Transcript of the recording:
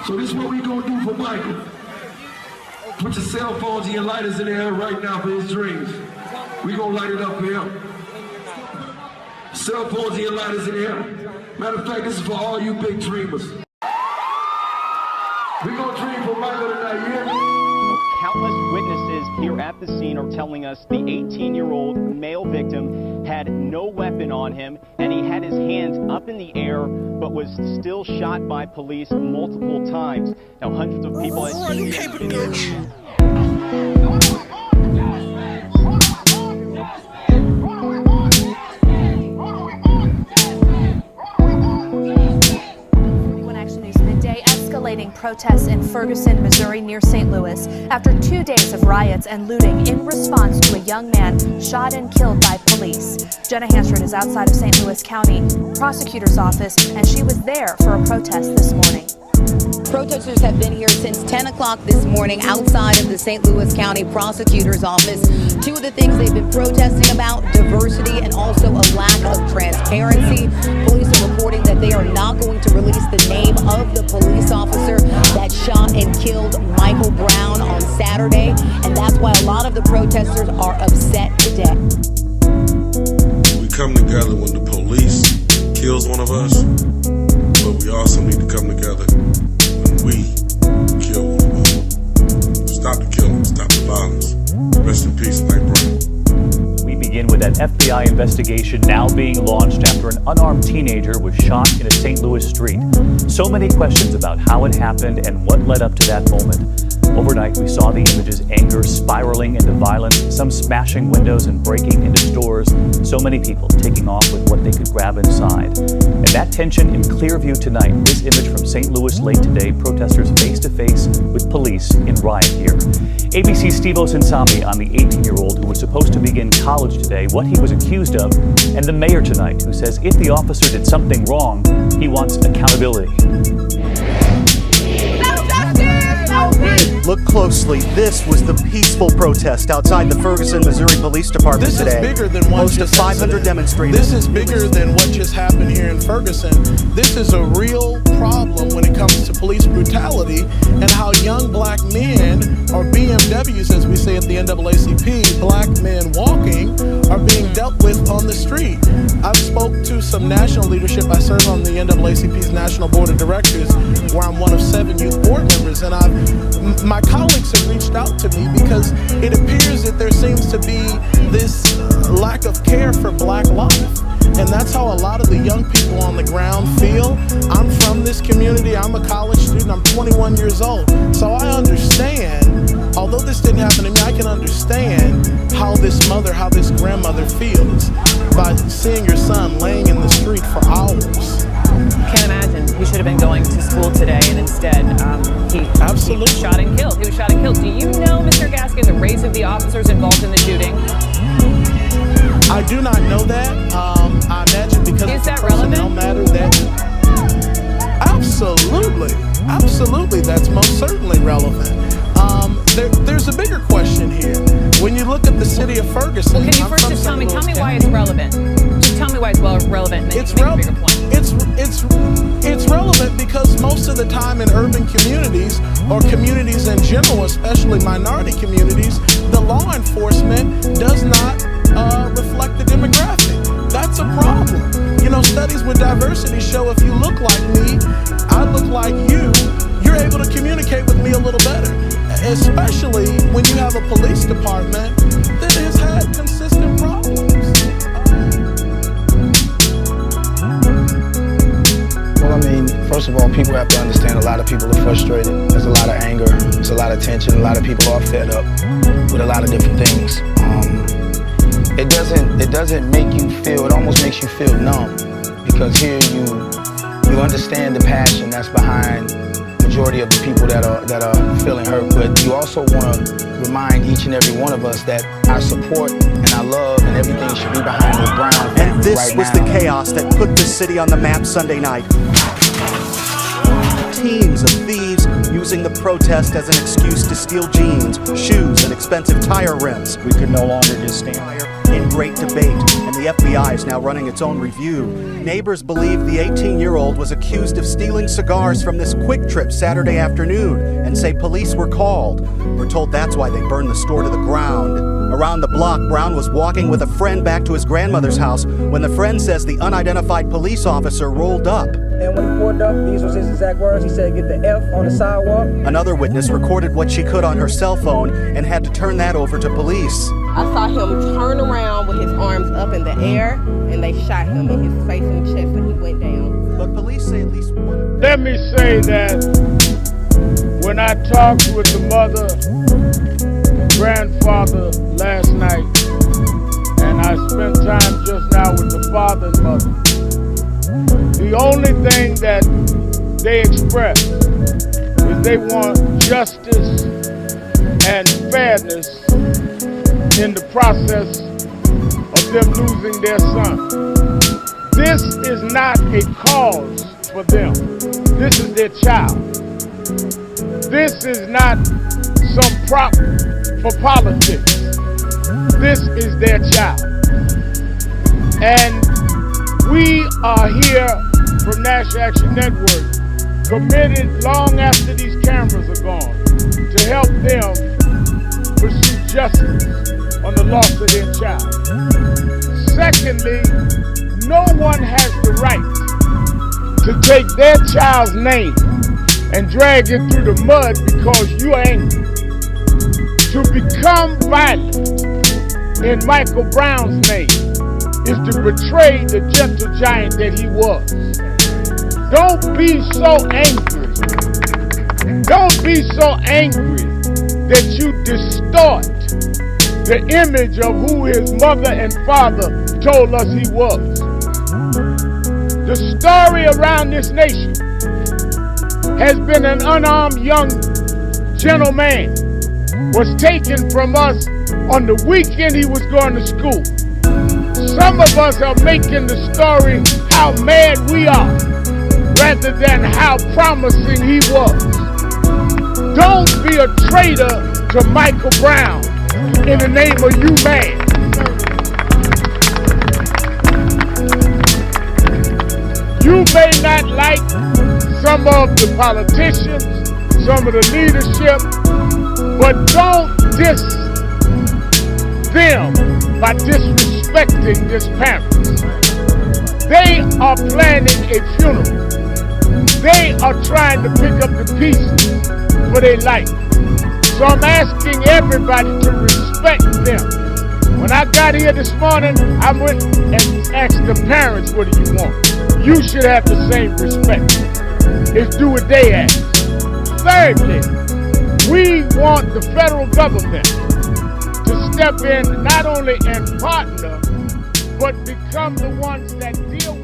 So this is what we gonna do for Michael. Put your cell phones and your lighters in the air right now for his dreams. We gonna light it up for him. Cell phones and your lighters in the air. Matter of fact, this is for all you big dreamers. We gonna dream for Michael tonight, you hear me? Countless witnesses here at the scene are telling us the 18-year-old male victim had no weapon on him, and he had his hands up in the air, but was still shot by police multiple times. Now, hundreds of people have seen this video. Escalating protests in Ferguson, Missouri near St. Louis after 2 days of riots and looting in response to a young man shot and killed by police. Jenna Hansford is outside of St. Louis County Prosecutor's Office, and she was there for a protest this morning. Protesters have been here since 10 o'clock this morning outside of the St. Louis County Prosecutor's Office. Two of the things they've been protesting about, diversity and also a lack of transparency. Police are reporting that they are not going to release the name of the police officer that shot and killed Michael Brown on Saturday, and that's why a lot of the protesters are upset today. We come together when the police kills one of us, but we also need to come together when we kill one of us. Stop the killing, stop the violence. Rest in peace, Mike Brown. We begin with an FBI investigation now being launched after an unarmed teenager was shot in a St. Louis street. So many questions about how it happened and what led up to that moment. Overnight, we saw the images, anger spiraling into violence, some smashing windows and breaking into stores, so many people taking off with what they could grab inside. And that tension in clear view tonight. This image from St. Louis late today, protesters face-to-face with police in riot gear. ABC's Steve Osinsami on the 18-year-old who was supposed to begin college today, what he was accused of, and the mayor tonight who says if the officer did something wrong, he wants accountability. Look closely. This was the peaceful protest outside the Ferguson, Missouri Police Department today. This is bigger than what just 500 demonstrators. This is bigger than what just happened here in Ferguson. This is a real problem when it comes to police brutality and how young black men, or BMWs as we say at the NAACP, black men walking, are being dealt with on the street. I've spoke to some national leadership. I serve on the NAACP's National Board of Directors, where I'm one of 7 youth board members, and my colleagues have reached out to me because it appears that there seems to be this lack of care for black life. And that's how a lot of the young people on the ground feel. I'm from this community. I'm a college student. I'm 21 years old. So I understand, although this didn't happen to me, I can understand how this mother, how this grandmother feels by seeing your son laying in the street for hours. Can't imagine. He should have been going to school today, and instead he was shot and killed. He was shot and killed. Do you know, Mr. Gaskin, the race of the officers involved in the shooting? I do not know that. I imagine because is that personnel relevant? Matter that absolutely, that's most certainly relevant. There's a bigger question here. When you look at the city of Ferguson, well, can you first just tell me why it's relevant? Just tell me why it's relevant. It's relevant. It's relevant because most of the time in urban communities, or communities in general, especially minority communities, the law enforcement does not reflect the demographic. That's a problem. You know, studies with diversity show if you look like me, I look like you, you're able to communicate with me a little better. Especially when you have a police department that has had consistent problems. Well, I mean, first of all, people have to understand a lot of people are frustrated. There's a lot of anger, there's a lot of tension, a lot of people are fed up with a lot of different things. It doesn't make you feel, it almost makes you feel numb, because here you understand the passion that's behind the majority of the people that are feeling hurt, but you also want to remind each and every one of us that our support and our love and everything should be behind the Brown family. And this right was now. the chaos that put the city on the map Sunday night. Teams of thieves using the protest as an excuse to steal jeans, shoes, and expensive tire rims. We could no longer just stand there. in great debate, and the FBI is now running its own review. Neighbors believe the 18-year-old was accused of stealing cigars from this Quick Trip Saturday afternoon and say police were called. We're told that's why they burned the store to the ground. Around the block, Brown was walking with a friend back to his grandmother's house when the friend says the unidentified police officer rolled up. And when he pulled up, these was his exact words. He said, "Get the F on the sidewalk." Another witness recorded what she could on her cell phone and had to turn that over to police. I saw him turn around with his arms up in the air, and they shot him in his face and chest, and he went down. But police say at least one. Let me say that when I talked with the mother and grandfather last night, and I spent time just now with the father and mother, the only thing that they express is they want justice and fairness in the process of them losing their son. This is not a cause for them. This is their child. This is not some prop for politics. This is their child. And we are here from National Action Network, committed long after these cameras are gone, to help them pursue justice on the loss of their child. Secondly, no one has the right to take their child's name and drag it through the mud because you're angry. To become violent in Michael Brown's name is to betray the gentle giant that he was. Don't be so angry. Don't be so angry that you distort the image of who his mother and father told us he was. The story around this nation has been an unarmed young gentleman was taken from us on the weekend he was going to school. Some of us are making the story how mad we are rather than how promising he was. Don't be a traitor to Michael Brown in the name of you man. You may not like some of the politicians, some of the leadership, but don't diss them by disrespecting this parents. They are planning a funeral. They are trying to pick up the pieces for their life. So I'm asking everybody to respect them. When I got here this morning, I went and asked the parents, what do you want? You should have the same respect. It's do what they ask. Thirdly, we want the federal government to step in not only and partner, but become the ones that deal with